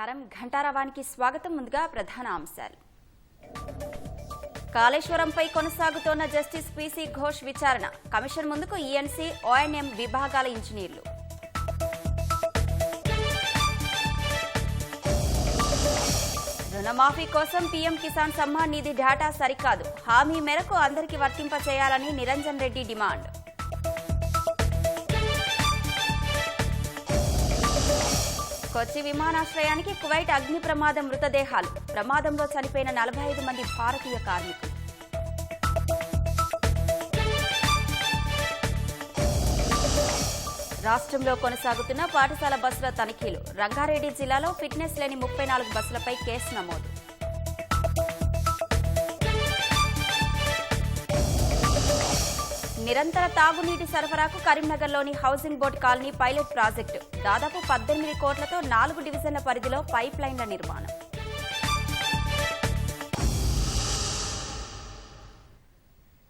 నమస్కారం ఘంటారావానికి స్వాగతం. ముందుగా ప్రధాన అంశాలు. కాళేశ్వరంపై కొనసాగుతోన్న జస్టిస్ పీసీ ఘోష్ విచారణ. కమిషన్ ముందుకు ఈఎన్సీ, ఓఎన్ఎం విభాగాల ఇంజనీర్లు. రుణమాఫీ కోసం పీఎం కిసాన్ సమ్మాన్ నిధి డేటా సరికాదు. హామీ మేరకు అందరికీ వర్తింపచేయాలని నిరంజన్ రెడ్డి డిమాండ్. కొచ్చి విమానాశ్రయానికి కువైట్ అగ్ని ప్రమాదం మృతదేహాలు. ప్రమాదంలో చనిపోయిన 45 మంది భారతీయ కార్మికులు. రాష్ట్రంలో కొనసాగుతున్న పాఠశాల బస్సుల తనిఖీలు. రంగారెడ్డి జిల్లాలో ఫిట్నెస్ లేని 34 బస్సులపై కేసు నమోదు. నిరంతర తాగునీటి సరఫరాకు కరీంనగర్లోని housing board colony pilot project. దాదాపు 18 కోట్లతో 4 డివిజన్ల పరిధిలో పైప్ లైన్ల నిర్మాణం.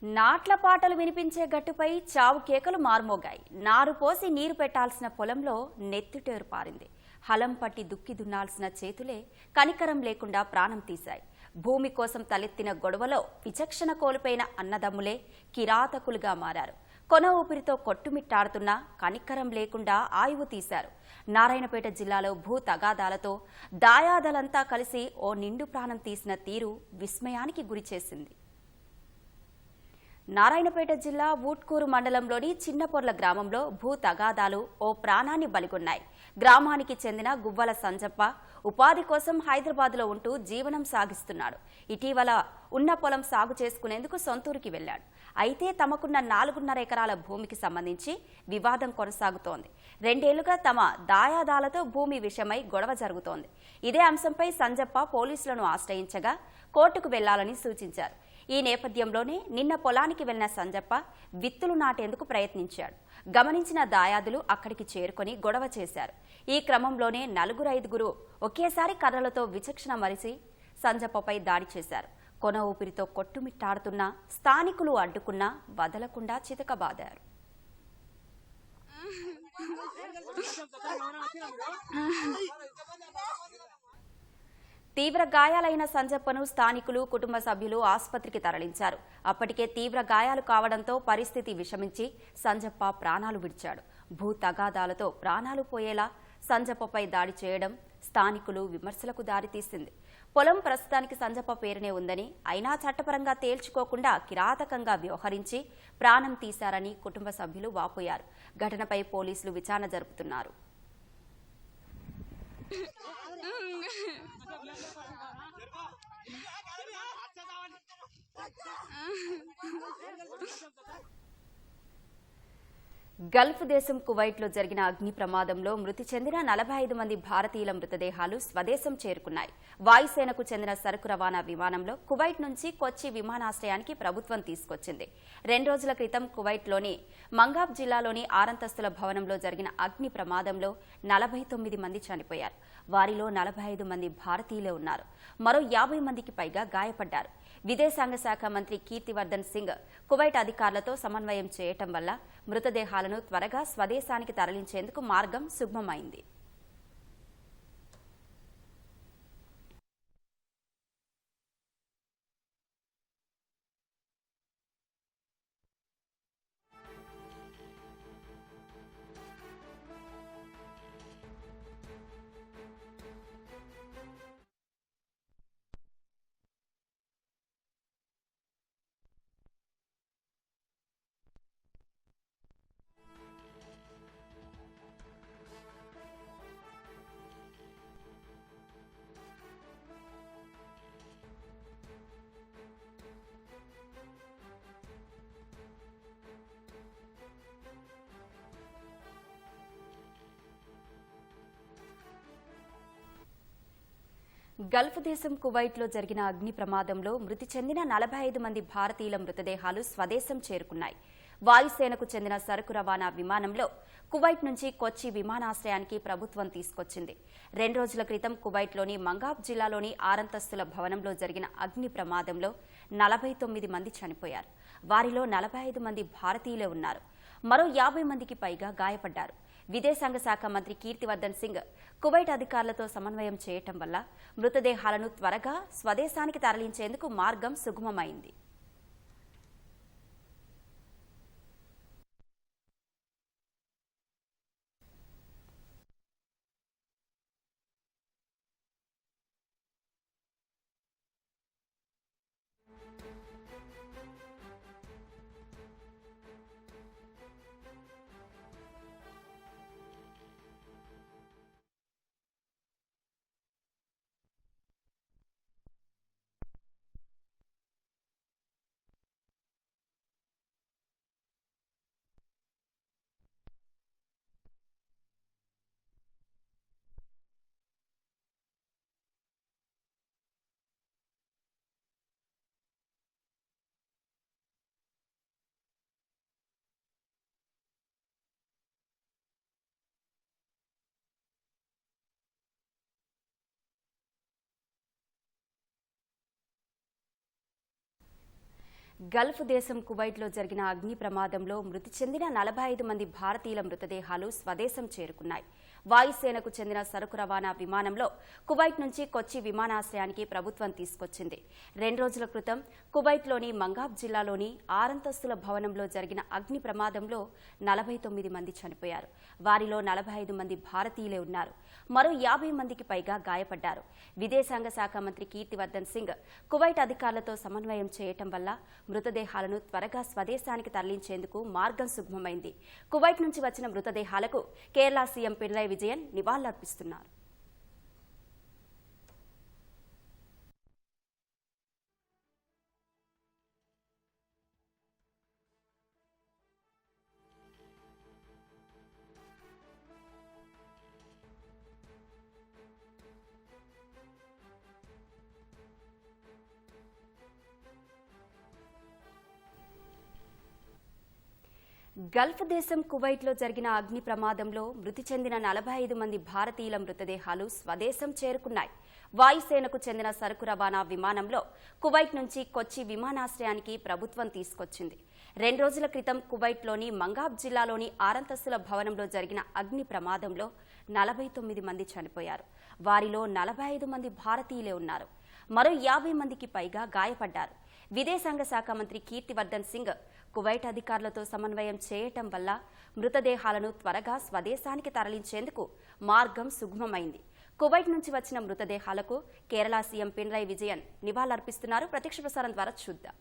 నాట్ల పాటలు వినిపించే గట్టుపై చావు కేకలు మార్మోగాయి. నారు పోసి నీరు పెట్టాల్సిన పొలంలో నెత్తుటేరు పారింది. హలం పట్టి దుక్కి దున్నాల్సిన చేతులే కనికరం లేకుండా ప్రాణం తీశాయి. భూమి కోసం తలెత్తిన గొడవలో విచక్షణ కోల్పోయిన అన్నదమ్ములే కిరాతకులుగా మారారు. కొన ఊపిరితో కొట్టుమిట్టాడుతున్నా కనికరం లేకుండా ఆయువు తీశారు. నారాయణపేట జిల్లాలో భూ తగాదాలతో దాయాదులంతా కలిసి ఓ నిండు ప్రాణం తీసిన తీరు విస్మయానికి గురిచేసింది. నారాయణపేట జిల్లా ఊట్కూరు మండలంలోని చిన్నపొర్ల గ్రామంలో భూ తగాదాలు ఓ ప్రాణాన్ని బలిగొన్నాయి. గ్రామానికి చెందిన గువ్వల సంజప్ప ఉపాధి కోసం హైదరాబాద్లో ఉంటూ జీవనం సాగిస్తున్నాడు. ఇటీవల ఉన్న పొలం సాగు చేసుకునేందుకు సొంతూరుకి వెళ్లాడు. అయితే తమకున్న 4.5 ఎకరాల భూమికి సంబంధించి వివాదం కొనసాగుతోంది. 2 ఏళ్లుగా తమ దాయాదాలతో భూమి విషయమై గొడవ జరుగుతోంది. ఇదే అంశంపై సంజప్ప పోలీసులను ఆశ్రయించగా కోర్టుకు వెళ్లాలని సూచించారు. ఈ నేపథ్యంలోనే నిన్న పొలానికి వెళ్లిన సంజప్ప విత్తులు నాటేందుకు ప్రయత్నించాడు. గమనించిన దాయాదులు అక్కడికి చేరుకొని గొడవ చేశారు. ఈ క్రమంలోనే 4-5 ఒకేసారి కర్రలతో విచక్షణ మరిచి సంజప్పపై దాడి చేశారు. కొన ఊపిరితో కొట్టుమిట్టాడుతున్నా స్థానికులు అడ్డుకున్నా వదలకుండా చితకబాదారు. తీవ్ర గాయాలైన సంజప్పను స్థానికులు, కుటుంబ సభ్యులు ఆసుపత్రికి తరలించారు. అప్పటికే తీవ్ర గాయాలు కావడంతో పరిస్థితి విషమించి సంజప్ప ప్రాణాలు విడిచాడు. భూ తగాదాలతో ప్రాణాలు పోయేలా సంజప్పపై దాడి చేయడం స్థానికులు విమర్శలకు దారితీసింది. పొలం ప్రస్తుతానికి సంజప్ప పేరునే ఉందని, అయినా చట్టపరంగా తేల్చుకోకుండా కిరాతకంగా వ్యవహరించి ప్రాణం తీశారని కుటుంబ సభ్యులు వాపోయారు. ఘటనపై పోలీసులు విచారణ జరుపుతున్నారు. గల్ఫ్ దేశం కువైట్లో జరిగిన అగ్ని ప్రమాదంలో మృతి చెందిన 45 మంది భారతీయుల మృతదేహాలు స్వదేశం చేరుకున్నాయి. వాయుసేనకు చెందిన సరుకు రవాణా విమానంలో కువైట్ నుంచి కొచ్చి విమానాశ్రయానికి ప్రభుత్వం తీసుకొచ్చింది. 2 రోజుల క్రితం కువైట్లోని మంగాబ్ జిల్లాలోని 6 అంతస్తుల భవనంలో జరిగిన అగ్ని ప్రమాదంలో 49 మంది చనిపోయారు. వారిలో 45 మంది భారతీయులే ఉన్నారు. మరో 50 మందికి పైగా గాయపడ్డారు. విదేశాంగ శాఖ మంత్రి కీర్తివర్ధన్ సింగ్ కువైట్ అధికారులతో సమన్వయం చేయటం వల్ల మృతదేహాలను త్వరగా స్వదేశానికి తరలించేందుకు మార్గం సుగమమైంది. గల్ఫ్ దేశం కువైట్లో జరిగిన అగ్ని ప్రమాదంలో మృతి చెందిన 45 మంది భారతీయుల మృతదేహాలు స్వదేశం చేరుకున్నాయి. వాయుసేనకు చెందిన సరుకు రవాణా విమానంలో కువైట్ నుంచి కొచ్చి విమానాశ్రయానికి ప్రభుత్వం తీసుకొచ్చింది. 2 రోజుల క్రితం కువైట్లోని మంగాబ్ జిల్లాలోని 6 అంతస్తుల భవనంలో జరిగిన అగ్ని ప్రమాదంలో 49 మంది చనిపోయారు. వారిలో 45 మంది భారతీయులే ఉన్నారు. మరో 50 మందికి పైగా గాయపడ్డారు. విదేశాంగ శాఖ మంత్రి కీర్తివర్ధన్ సింగ్ కువైట్ అధికారులతో సమన్వయం చేయటం వల్ల మృతదేహాలను త్వరగా స్వదేశానికి తరలించేందుకు మార్గం సుగమమైంది. గల్ఫ్ దేశం కువైట్లో జరిగిన అగ్ని ప్రమాదంలో మృతి చెందిన 45 మంది భారతీయుల మృతదేహాలు స్వదేశం చేరుకున్నాయి. వాయుసేనకు చెందిన సరుకు రవాణా విమానంలో కువైట్ నుంచి కొచ్చి విమానాశ్రయానికి ప్రభుత్వం తీసుకొచ్చింది. 2 రోజుల క్రితం కువైట్లోని మంగాబ్ జిల్లాలోని 6 అంతస్తుల భవనంలో జరిగిన అగ్ని ప్రమాదంలో 49 మంది చనిపోయారు. వారిలో 45 మంది భారతీయులే ఉన్నారు. మరో 50 మందికి పైగా గాయపడ్డారు. విదేశాంగ శాఖ మంత్రి కీర్తివర్ధన్ సింగ్ కువైట్ అధికారులతో సమన్వయం చేయటం వల్ల మృతదేహాలను త్వరగా స్వదేశానికి తరలించేందుకు మార్గం సుగమమైంది. కువైట్ నుంచి వచ్చిన మృతదేహాలకు కేరళ సీఎం పినరయి విజయన్ నివాళులర్పిస్తున్నారు. గల్ఫ్ దేశం కువైట్లో జరిగిన అగ్ని ప్రమాదంలో మృతి చెందిన 45 మంది భారతీయుల మృతదేహాలు స్వదేశం చేరుకున్నాయి. వాయుసేనకు చెందిన సరుకు రవాణా విమానంలో కువైట్ నుంచి కొచ్చి విమానాశ్రయానికి ప్రభుత్వం తీసుకొచ్చింది. 2 రోజుల క్రితం కువైట్లోని మంగాబ్ జిల్లాలోని 6 అంతస్తుల భవనంలో జరిగిన అగ్ని ప్రమాదంలో 49 మంది చనిపోయారు. వారిలో 45 మంది భారతీయులే ఉన్నారు. మరో 50 మందికి పైగా గాయపడ్డారు. విదేశాంగ శాఖ మంత్రి కీర్తివర్ధన్ సింగ్ కువైట్ అధికారులతో సమన్వయం చేయటం వల్ల మృతదేహాలను త్వరగా స్వదేశానికి తరలించేందుకు మార్గం సుగమమైంది. కువైట్ నుంచి వచ్చిన మృతదేహాలకు కేరళ సీఎం పినరయి విజయన్ నివాళులర్పిస్తున్నారు. ప్రత్యక్ష ప్రసారం ద్వారా చూద్దాం.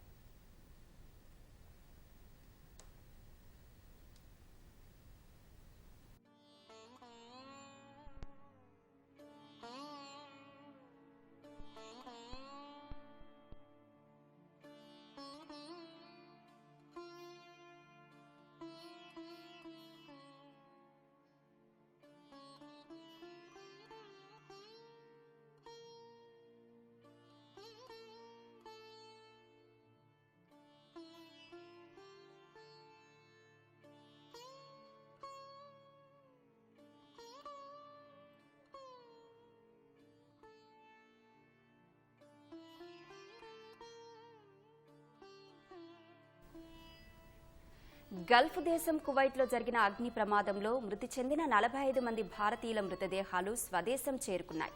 గల్ఫ్ దేశం కువైట్లో జరిగిన అగ్ని ప్రమాదంలో మృతి చెందిన 45 మంది భారతీయుల మృతదేహాలు స్వదేశం చేరుకున్నాయి.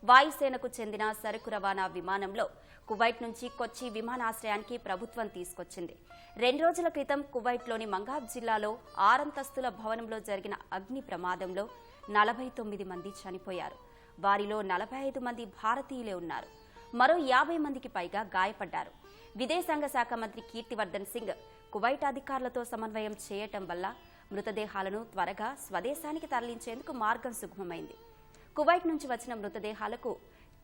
వాయుసేనకు చెందిన సరుకు రవాణా విమానంలో కువైట్ నుంచి కొచ్చి విమానాశ్రయానికి ప్రభుత్వం తీసుకొచ్చింది. 2 రోజుల క్రితం కువైట్లోని మంగాబ్ జిల్లాలో 6 అంతస్తుల భవనంలో జరిగిన అగ్ని ప్రమాదంలో 49 మంది చనిపోయారు. వారిలో 45 మంది భారతీయులే ఉన్నారు. మరో 50 మందికి పైగా గాయపడ్డారు. విదేశాంగ శాఖ మంత్రి కీర్తివర్ధన్ సింగ్ కువైట్ అధికారులతో సమన్వయం చేయటం వల్ల మృతదేహాలను త్వరగా స్వదేశానికి తరలించేందుకు మార్గం సుగమమైంది. కువైట్ నుంచి వచ్చిన మృతదేహాలకు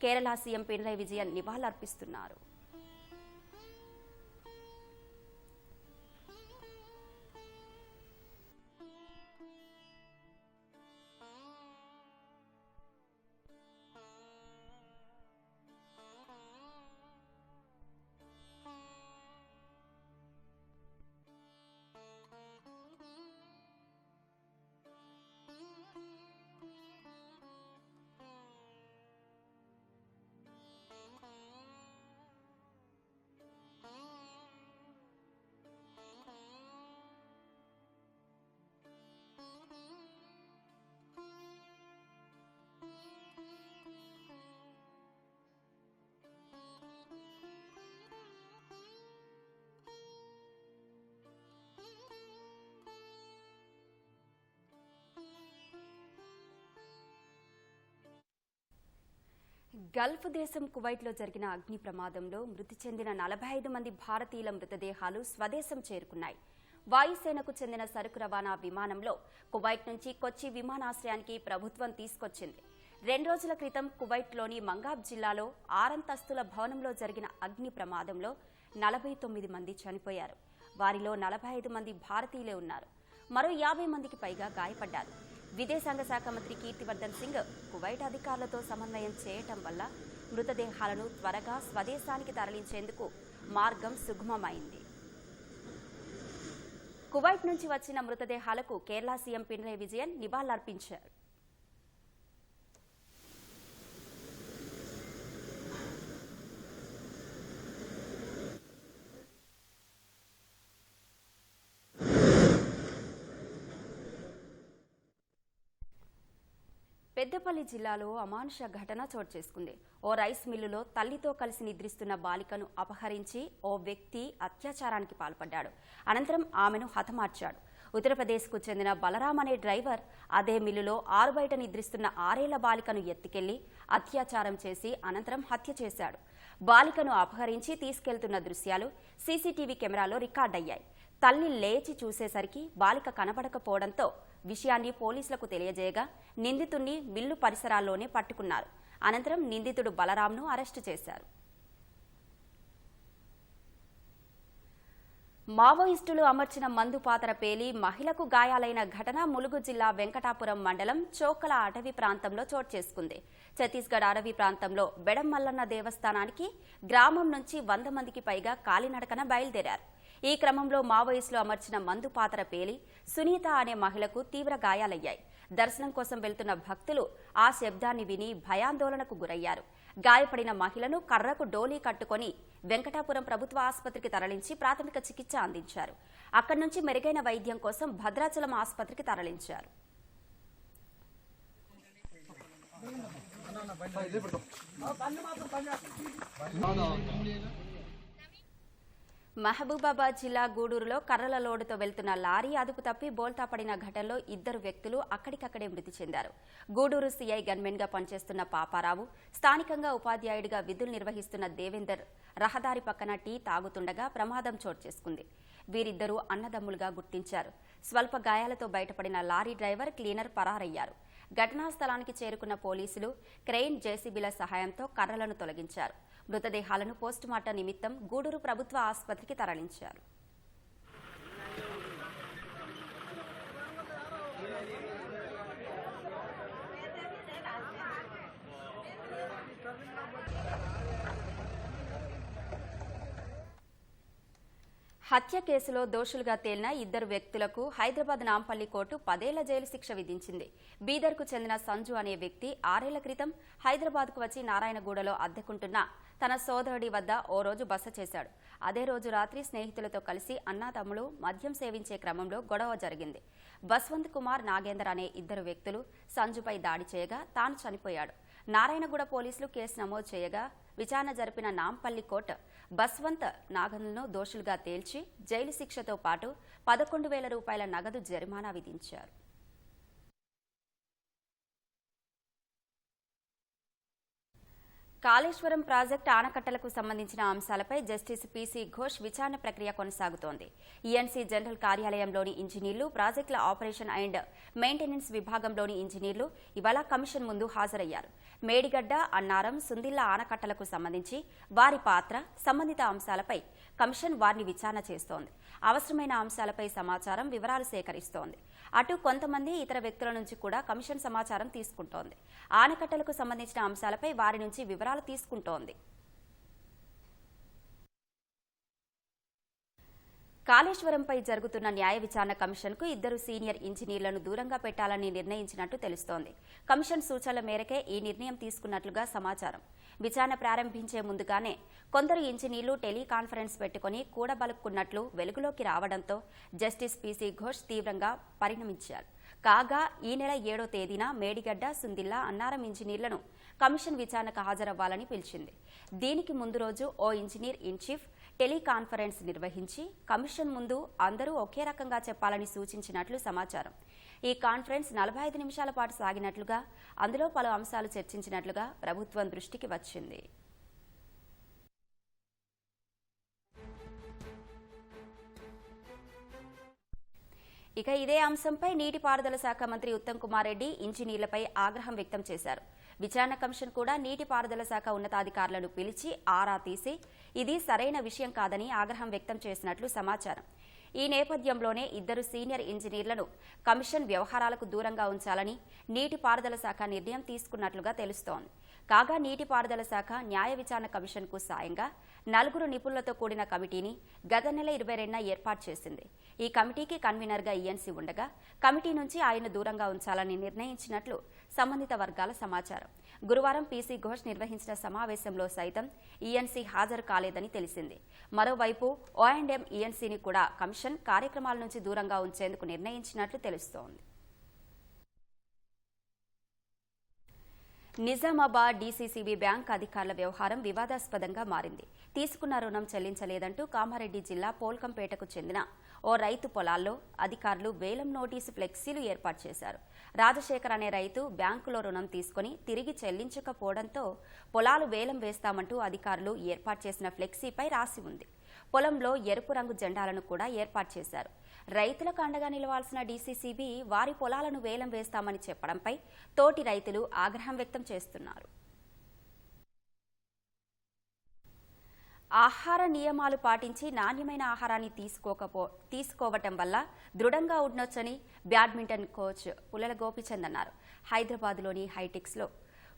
కేరళ సీఎం పినరయి విజయన్ నివాళులర్పిస్తున్నారు. గల్ఫ్ దేశం కువైట్లో జరిగిన అగ్ని ప్రమాదంలో మృతి చెందిన 45 మంది భారతీయుల మృతదేహాలు స్వదేశం చేరుకున్నాయి. వాయుసేనకు చెందిన సరుకు రవాణా విమానంలో కువైట్ నుంచి కొచ్చి విమానాశ్రయానికి ప్రభుత్వం తీసుకొచ్చింది. 2 రోజుల క్రితం కువైట్లోని మంగాబ్ జిల్లాలో 6 అంతస్తుల భవనంలో జరిగిన అగ్ని ప్రమాదంలో 49 మంది చనిపోయారు. వారిలో 45 మంది భారతీయులే ఉన్నారు. మరో 50 మందికి పైగా గాయపడ్డారు. విదేశాంగ శాఖ మంత్రి కీర్తివర్ధన్ సింగ్ కువైట్ అధికారులతో సమన్వయం చేయటం వల్ల మృతదేహాలను త్వరగా స్వదేశానికి తరలించేందుకు మార్గం సుగమమైంది. కువైట్ నుంచి వచ్చిన మృతదేహాలకు కేరళ సీఎం పినరయి విజయన్ నివాళులర్పించారు. పెద్దపల్లి జిల్లాలో అమానుష ఘటన చోటు చేసుకుంది. ఓ రైస్ మిల్లులో తల్లితో కలిసి నిద్రిస్తున్న బాలికను అపహరించి ఓ వ్యక్తి అత్యాచారానికి పాల్పడ్డాడు. అనంతరం ఆమెను హతమార్చాడు. ఉత్తరప్రదేశ్కు చెందిన బలరాం అనే డ్రైవర్ అదే మిల్లులో ఆరుబయట నిద్రిస్తున్న 6 ఏళ్ల బాలికను ఎత్తుకెళ్లి అత్యాచారం చేసి అనంతరం హత్య చేశాడు. బాలికను అపహరించి తీసుకెళ్తున్న దృశ్యాలు సీసీటీవీ కెమెరాలో రికార్డయ్యాయి. తల్లి లేచి చూసేసరికి బాలిక కనబడకపోవడంతో విషయాన్ని పోలీసులకు తెలియజేయగా నిందితుడిని మిల్లు పరిసరాల్లోనే పట్టుకున్నారు. అనంతరం నిందితుడు బలరాంను అరెస్టు చేశారు. మావోయిస్టులు అమర్చిన మందు పాతర పేలి మహిళకు గాయాలైన ఘటన ములుగు జిల్లా వెంకటాపురం మండలం చోకల అటవీ ప్రాంతంలో చోటు చేసుకుంది. ఛత్తీస్గఢ్ అటవీ ప్రాంతంలో బెడమల్లన్న దేవస్థానానికి గ్రామం నుంచి 100 మందికి పైగా కాలినడకన బయలుదేరారు. ఈ క్రమంలో మావోయిస్టులు అమర్చిన మందు పాతర పేలి సునీత అనే మహిళకు తీవ్ర గాయాలయ్యాయి. దర్శనం కోసం వెళ్తున్న భక్తులు ఆ శబ్దాన్ని విని భయాందోళనకు గురయ్యారు. గాయపడిన మహిళను కర్రకు డోలీ కట్టుకుని వెంకటాపురం ప్రభుత్వ ఆసుపత్రికి తరలించి ప్రాథమిక చికిత్స అందించారు. అక్కడి నుంచి మెరుగైన వైద్యం కోసం భద్రాచలం ఆసుపత్రికి తరలించారు. మహబూబాబాద్ జిల్లా గూడూరులో కర్రల లోడుతో వెళ్తున్న లారీ అదుపు తప్పి బోల్తా పడిన ఘటనలో 2 వ్యక్తులు అక్కడికక్కడే మృతి చెందారు. గూడూరు సీఐ గన్మెన్ గా పనిచేస్తున్న పాపారావు, స్థానికంగా ఉపాధ్యాయుడిగా విధులు నిర్వహిస్తున్న దేవేందర్ రహదారి పక్కన టీ తాగుతుండగా ప్రమాదం చోటు చేసుకుంది. వీరిద్దరూ అన్నదమ్ములుగా గుర్తించారు. స్వల్ప గాయాలతో బయటపడిన లారీ డ్రైవర్, క్లీనర్ పరారయ్యారు. ఘటనా స్థలానికి చేరుకున్న పోలీసులు క్రెయిన్, జేసీబీల సహాయంతో కర్రలను తొలగించారు. మృతదేహాలను పోస్టుమార్టం నిమిత్తం గూడూరు ప్రభుత్వ ఆసుపత్రికి తరలించారు. హత్య కేసులో దోషులుగా తేలిన 2 వ్యక్తులకు హైదరాబాద్ నాంపల్లి కోర్టు 10 ఏళ్ల జైలు శిక్ష విధించింది. బీదర్కు చెందిన సంజు అనే వ్యక్తి 6 ఏళ్ల క్రితం హైదరాబాద్కు వచ్చి నారాయణగూడలో అద్దెకుంటున్న తన సోదరుడి వద్ద ఓ రోజు బస చేశాడు. అదే రోజు రాత్రి స్నేహితులతో కలిసి అన్నాతమ్ములు మద్యం సేవించే క్రమంలో గొడవ జరిగింది. బస్వంత్ కుమార్, నాగేందర్ అనే 2 వ్యక్తులు సంజుపై దాడి చేయగా తాను చనిపోయాడు. నారాయణగూడ పోలీసులు కేసు నమోదు చేయగా విచారణ జరిపిన నాంపల్లి కోర్టు బస్వంత్, నాగేందర్ను దోషులుగా తేల్చి జైలు శిక్షతో పాటు 11,000 రూపాయల నగదు జరిమానా విధించారు. కాళేశ్వరం ప్రాజెక్టు ఆనకట్టలకు సంబంధించిన అంశాలపై జస్టిస్ పీసీ ఘోష్ విచారణ ప్రక్రియ కొనసాగుతోంది. ఈఎన్సీ జనరల్ కార్యాలయంలోని ఇంజనీర్లు, ప్రాజెక్టుల ఆపరేషన్ అండ్ మెయింటెనెన్స్ విభాగంలోని ఇంజనీర్లు ఇవాళ కమిషన్ ముందు హాజరయ్యారు. మేడిగడ్డ, అన్నారం, సుందిళ్ల ఆనకట్టలకు సంబంధించి వారి పాత్ర, సంబంధిత అంశాలపై కమిషన్ వారిని విచారణ చేస్తోంది. అవసరమైన అంశాలపై సమాచారం, వివరాలు సేకరిస్తోంది. అటు కొంతమంది ఇతర వ్యక్తుల నుంచి కూడా కమిషన్ సమాచారం తీసుకుంటోంది. ఆనకట్టలకు సంబంధించిన అంశాలపై వారి నుంచి వివరాలు తీసుకుంటోంది. కాళేశ్వరంపై జరుగుతున్న న్యాయ విచారణ కమిషన్కు 2 సీనియర్ ఇంజనీర్లను దూరంగా పెట్టాలని నిర్ణయించినట్టు తెలుస్తోంది. కమిషన్ సూచనల మేరకే ఈ నిర్ణయం తీసుకున్నట్లుగా సమాచారం. విచారణ ప్రారంభించే ముందుగానే కొందరు ఇంజనీర్లు టెలికాన్ఫరెన్స్ పెట్టుకుని కూడబలుక్కున్నట్లు వెలుగులోకి రావడంతో జస్టిస్ పీసీ ఘోష్ తీవ్రంగా పరిణమించారు. కాగా ఈ నెల 7వ తేదీన మేడిగడ్డ, సుందిళ్ల, అన్నారం ఇంజనీర్లను కమిషన్ విచారణకు హాజరవ్వాలని పిలిచింది. దీనికి ముందు రోజు ఓ ఇంజనీర్ ఇన్ చీఫ్ టెలికాన్ఫరెన్స్ నిర్వహించి కమిషన్ ముందు అందరూ ఒకే రకంగా చెప్పాలని సూచించినట్లు సమాచారం. ఈ కాన్ఫరెన్స్ 45 నిమిషాల పాటు సాగినట్లుగా, అందులో పలు అంశాలు చర్చించినట్లుగా ప్రభుత్వం దృష్టికి వచ్చింది. ఇక ఇదే అంశంపై నీటిపారుదల శాఖ మంత్రి ఉత్తమ్ కుమార్ రెడ్డి ఇంజనీర్లపై ఆగ్రహం వ్యక్తం చేశారు. విచారణ కమిషన్ కూడా నీటిపారుదల శాఖ ఉన్నతాధికారులను పిలిచి ఆరా తీసి ఇది సరైన విషయం కాదని ఆగ్రహం వ్యక్తం చేసినట్లు సమాచారం. ఈ నేపథ్యంలోనే ఇద్దరు సీనియర్ ఇంజనీర్లను కమిషన్ వ్యవహారాలకు దూరంగా ఉంచాలని నీటిపారుదల శాఖ నిర్ణయం తీసుకున్నట్లుగా తెలుస్తోంది. కాగా నీటిపారుదల శాఖ న్యాయ విచారణ కమిషన్కు సాయంగా 4 నిపుణులతో కూడిన కమిటీని గత నెల 22న ఏర్పాటు చేసింది. ఈ కమిటీకి కన్వీనర్గా ఈఎన్సీ ఉండగా కమిటీ నుంచి ఆయన దూరంగా ఉంచాలని నిర్ణయించినట్లు సంబంధిత వర్గాల సమాచారం. గురువారం పీసీ ఘోష్ నిర్వహించిన సమావేశంలో సైతం ఈఎన్సీ హాజరు కాలేదని తెలిసింది. మరోవైపు ఓ&ఎం ఈఎన్సీని కూడా కమిషన్ కార్యక్రమాల నుంచి దూరంగా ఉంచేందుకు నిర్ణయించినట్లు తెలుస్తోంది. నిజామాబాద్ డీసీసీబీ బ్యాంక్ అధికారుల వ్యవహారం వివాదాస్పదంగా మారింది. తీసుకున్న రుణం చెల్లించలేదంటూ కామారెడ్డి జిల్లా పోల్కంపేటకు చెందిన ఓ రైతు పొలాల్లో అధికారులు వేలం నోటీసు ఫ్లెక్సీలు ఏర్పాటు చేశారు. రాజశేఖర్ అనే రైతు బ్యాంకులో రుణం తీసుకుని తిరిగి చెల్లించకపోవడంతో పొలాలు వేలం వేస్తామంటూ అధికారులు ఏర్పాటు చేసిన ఫ్లెక్సీపై రాసి ఉంది. పొలంలో ఎరుపు రంగు జెండాలను కూడా ఏర్పాటు చేశారు. రైతులకు అండగా నిలవాల్సిన డీసీసీబీ వారి పొలాలను వేలం వేస్తామని చెప్పడంపై తోటి రైతులు ఆగ్రహం వ్యక్తం చేస్తున్నారు. ఆహార నియమాలు పాటించి నాణ్యమైన ఆహారాన్ని తీసుకోవటం వల్ల దృఢంగా ఉండొచ్చని బ్యాడ్మింటన్ కోచ్ పుల్లల గోపిచంద్ అన్నారు. హైదరాబాద్లోని హైటెక్స్లో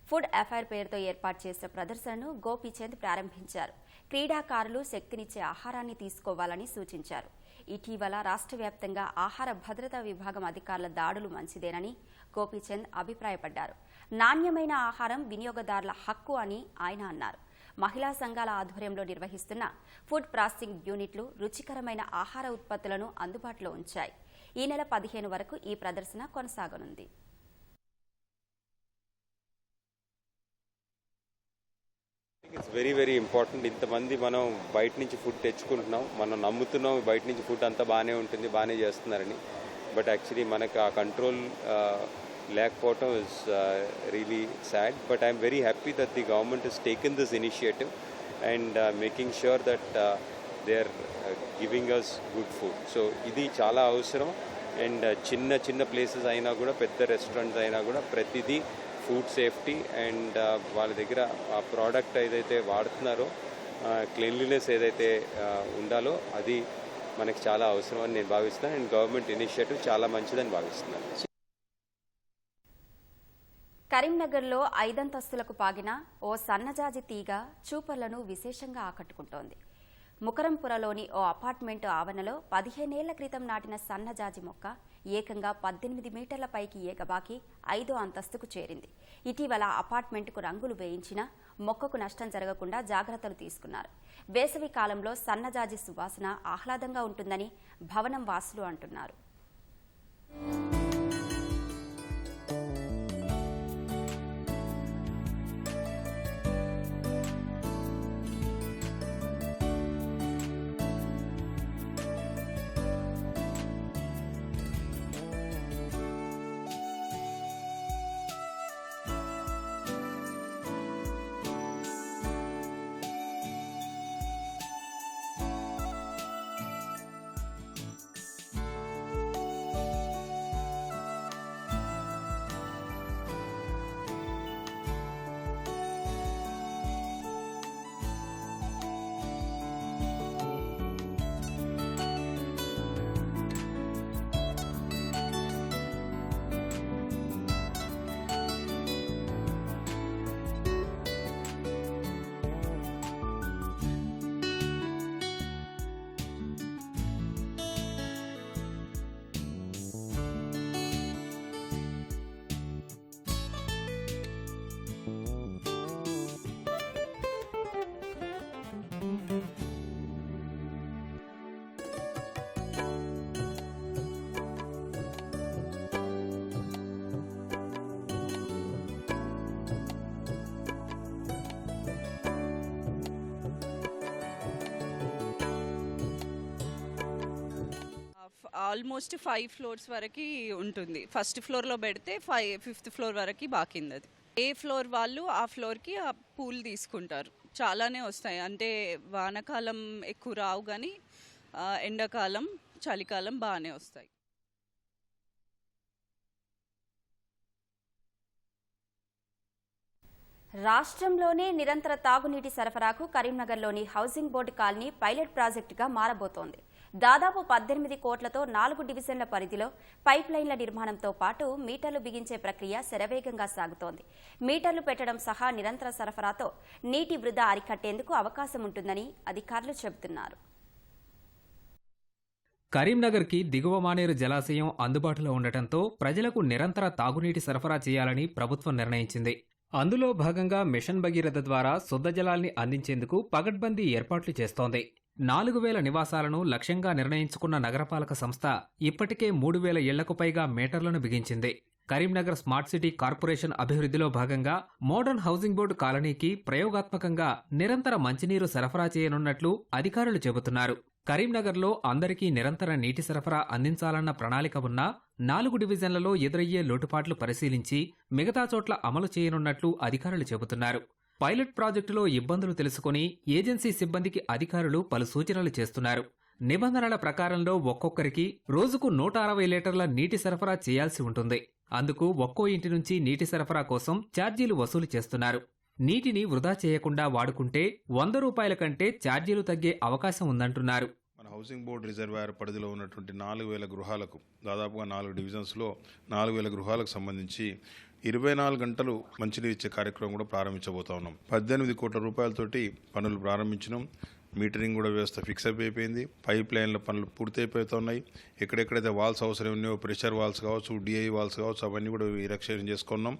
ఫుడ్ అఫైర్ పేరుతో ఏర్పాటు చేసిన ప్రదర్శనను గోపీచంద్ ప్రారంభించారు. క్రీడాకారులు శక్తినిచ్చే ఆహారాన్ని తీసుకోవాలని సూచించారు. ఇటీవల రాష్ట్ర వ్యాప్తంగా ఆహార భద్రతా విభాగం అధికారుల దాడులు మంచిదేనని గోపీచంద్ అభిప్రాయపడ్డారు. నాణ్యమైన ఆహారం వినియోగదారుల హక్కు అని ఆయన అన్నారు. మహిళా సంఘాల ఆధ్వర్యంలో నిర్వహిస్తున్న ఫుడ్ ప్రాసెసింగ్ యూనిట్లు రుచికరమైన ఆహార ఉత్పత్తులను అందుబాటులో ఉంచాయి. ఈ నెల 15 వరకు ఈ ప్రదర్శన కొనసాగనుంది. It's very important. ఇంతమంది మనం బయట నుంచి ఫుడ్ తెచ్చుకుంటున్నాం, మనం నమ్ముతున్నాం బయట నుంచి ఫుడ్ అంతా బాగానే ఉంటుంది, బాగానే చేస్తున్నారని. బట్ యాక్చువల్లీ మనకు ఆ కంట్రోల్ లేకపోవటం is really sad. But I'm very happy that the government is taken this initiative and making sure that they are giving us good food. So ఇది చాలా అవసరం. అండ్ చిన్న ప్లేసెస్ అయినా కూడా, పెద్ద రెస్టారెంట్స్ అయినా కూడా ప్రతిదీ ఫుడ్ సేఫ్టీ అండ్ వాళ్ళ దగ్గర ఆ ప్రోడక్ట్ ఏదైతే వాడుతున్నారో, క్లీన్లీనెస్ ఏదైతే ఉండాలో అది మనకి చాలా అవసరం అని నేను భావిస్తున్నాను. అండ్ గవర్నమెంట్ ఇనిషియేటివ్ చాలా మంచిదని భావిస్తున్నాను. కరీంనగర్లో 5 అంతస్తులకు పాగిన ఓ సన్నజాజి తీగ చూపర్లను విశేషంగా ఆకట్టుకుంటోంది. ముకరంపురలోని ఓ అపార్ట్మెంటు ఆవరణలో 15 ఏళ్ల క్రితం నాటిన సన్నజాజి మొక్క ఏకంగా 18 మీటర్ల పైకి ఏగబాకి 5వ అంతస్తుకు చేరింది. ఇటీవల అపార్ట్మెంటుకు రంగులు వేయించినా మొక్కకు నష్టం జరగకుండా జాగ్రత్తలు తీసుకున్నారు. వేసవి కాలంలో సన్నజాజి సువాసన ఆహ్లాదంగా ఉంటుందని భవనం వాసులు అంటున్నారు. ఆల్మోస్ట్ 5 ఫ్లోర్స్ వరకు ఉంటుంది. ఫస్ట్ ఫ్లోర్లో పెడితే 5th ఫ్లోర్ వరకు బాకింది. అది ఏ ఫ్లోర్ వాళ్ళు ఆ ఫ్లోర్కి ఆ పూల్ తీసుకుంటారు. చాలానే వస్తాయి, అంటే వానాకాలం ఎక్కువ రావు కానీ ఎండాకాలం చలికాలం బాగానే వస్తాయి. రాష్ట్రంలోనే నిరంతర తాగునీటి సరఫరాకు కరీంనగర్లోని హౌసింగ్ బోర్డు కాలనీ పైలట్ ప్రాజెక్టుగా మారబోతోంది. దాదాపు 18 కోట్లతో 4 డివిజన్ల పరిధిలో పైప్ లైన్ల నిర్మాణంతో పాటు మీటర్లు బిగించే ప్రక్రియ శరవేగంగా సాగుతోంది. మీటర్లు పెట్టడం సహా నిరంతర సరఫరాతో నీటి వృధా అరికట్టేందుకు అవకాశం ఉంటుందని అధికారులు చెబుతున్నారు. కరీంనగర్కి దిగువ మానేరు జలాశయం అందుబాటులో ఉండటంతో ప్రజలకు నిరంతర తాగునీటి సరఫరా చేయాలని ప్రభుత్వం నిర్ణయించింది. అందులో భాగంగా మిషన్ భగీరథ ద్వారా శుద్ధ జలాల్ని అందించేందుకు పగడ్బందీ ఏర్పాట్లు చేస్తోంది. 4,000 నివాసాలను లక్ష్యంగా నిర్ణయించుకున్న నగరపాలక సంస్థ ఇప్పటికే 3,000 ఇళ్లకు పైగా మీటర్లను బిగించింది. కరీంనగర్ స్మార్ట్ సిటీ కార్పొరేషన్ అభివృద్ధిలో భాగంగా మోడర్న్ హౌసింగ్ బోర్డు కాలనీకి ప్రయోగాత్మకంగా నిరంతర మంచినీరు సరఫరా చేయనున్నట్లు అధికారులు చెబుతున్నారు. కరీంనగర్లో అందరికీ నిరంతర నీటి సరఫరా అందించాలన్న ప్రణాళిక ఉన్నా 4 డివిజన్లలో ఎదురయ్యే లోటుపాట్లు పరిశీలించి మిగతా చోట్ల అమలు చేయనున్నట్లు అధికారులు చెబుతున్నారు. పైలట్ ప్రాజెక్టులో ఇబ్బందులు తెలుసుకుని ఏజెన్సీ సిబ్బందికి అధికారులు పలు సూచనలు చేస్తున్నారు. నిబంధనల ప్రకారంలో ఒక్కొక్కరికి రోజుకు 160 లీటర్ల నీటి సరఫరా చేయాల్సి ఉంటుంది. అందుకు ఒక్కో ఇంటి నుంచి నీటి సరఫరా కోసం ఛార్జీలు వసూలు చేస్తున్నారు. నీటిని వృధా చేయకుండా వాడుకుంటే 100 రూపాయల కంటే ఛార్జీలు తగ్గే అవకాశం ఉందంటున్నారు. మన హౌసింగ్ బోర్డు రిజర్వాయర్ పరిధిలో ఉన్నటువంటి 4,000 గృహాలకు, దాదాపుగా 4 డివిజన్స్లో 4,000 గృహాలకు సంబంధించి 24 గంటలు మంచినీరు ఇచ్చే కార్యక్రమం కూడా ప్రారంభించబోతా ఉన్నాం. 18 కోట్ల రూపాయలతోటి పనులు ప్రారంభించినాం. మీటరింగ్ కూడా వ్యవస్థ ఫిక్స్ అయిపోయింది. పైప్ లైన్ల పనులు పూర్తి అయిపోతున్నాయి. ఎక్కడెక్కడైతే వాల్స్ అవసరం ఉన్నాయో, ప్రెషర్ వాల్స్ కావచ్చు, డిఐ వాల్స్ కావచ్చు, అవన్నీ కూడా ఇరెక్షన్ చేసుకున్నాం.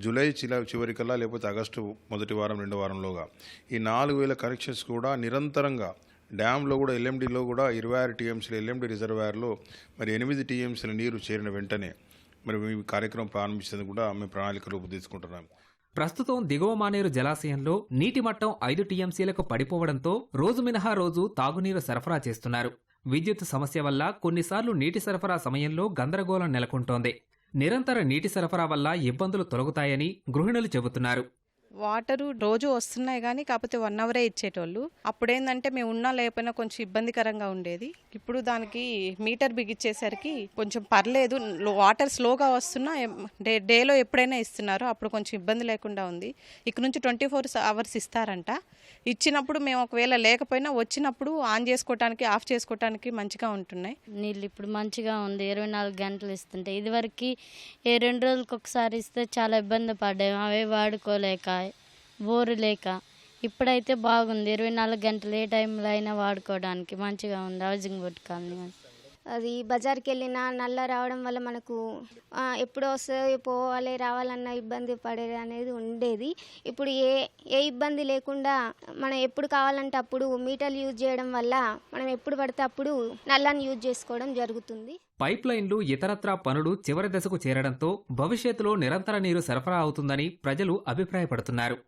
జూలై చివరికల్లా లేకపోతే ఆగస్టు మొదటి వారం 2వ వారంలోగా ఈ 4,000 కనెక్షన్స్ కూడా నిరంతరంగా డ్యాంలో కూడా ఎల్ఎండిలో కూడా 26 టీఎంసీల ఎల్ఎండి రిజర్వాయర్లో మరి 8 టీఎంసీల నీరు చేరిన వెంటనే మరి ఈ కార్యక్రమం ప్రారంభించేందుకు కూడా మేము ప్రణాళిక రూపొందించుకుంటున్నాం. ప్రస్తుతం దిగువ మానేరు జలాశయంలో నీటి మట్టం 5 టీఎంసీలకు పడిపోవడంతో రోజు మినహా రోజు తాగునీరు సరఫరా చేస్తున్నారు. విద్యుత్ సమస్య వల్ల కొన్నిసార్లు నీటి సరఫరా సమయంలో గందరగోళం నెలకొంటోంది. నిరంతర నీటి సరఫరా వల్ల ఇబ్బందులు తొలగుతాయని గృహిణులు చెబుతున్నారు. వాటరు రోజు వస్తున్నాయి కానీ కాకపోతే 1 అవరే ఇచ్చేటోళ్ళు. అప్పుడేందంటే మేము ఉన్నా లేకపోయినా కొంచెం ఇబ్బందికరంగా ఉండేది. ఇప్పుడు దానికి మీటర్ బిగిచ్చేసరికి కొంచెం పర్లేదు, వాటర్ స్లోగా వస్తున్నా డేలో ఎప్పుడైనా ఇస్తున్నారు. అప్పుడు కొంచెం ఇబ్బంది లేకుండా ఉంది. ఇక నుంచి 24 అవర్స్ ఇస్తారంట. ఇచ్చినప్పుడు మేము ఒకవేళ లేకపోయినా వచ్చినప్పుడు ఆన్ చేసుకోవటానికి ఆఫ్ చేసుకోవటానికి మంచిగా ఉంటున్నాయి. నీళ్ళు ఇప్పుడు మంచిగా ఉంది. 24 గంటలు ఇస్తుంటే ఇదివరకు 2 రోజులకు ఒకసారి ఇస్తే చాలా ఇబ్బంది పడ్డాము, అవే వాడుకోలేక, బోరు లేక. ఇప్పుడైతే బాగుంది, 24 గంటలు ఏ టైంలో అయినా వాడుకోవడానికి మంచిగా ఉంది హౌసింగ్ బోర్డు కాలనీ. అది బజార్కి వెళ్ళినా నల్ల రావడం వల్ల మనకు ఎప్పుడు వస్తాయో పోవాలి రావాలన్న ఇబ్బంది పడేది అనేది ఉండేది. ఇప్పుడు ఏ ఇబ్బంది లేకుండా మనం ఎప్పుడు కావాలంటే అప్పుడు మీటర్లు యూజ్ చేయడం వల్ల మనం ఎప్పుడు పడితే అప్పుడు నల్లాన్ని యూజ్ చేసుకోవడం జరుగుతుంది. పైప్ లైన్లు ఇతరత్రా పనులు చివరి దశకు చేరడంతో భవిష్యత్తులో నిరంతర నీరు సరఫరా అవుతుందని ప్రజలు అభిప్రాయపడుతున్నారు.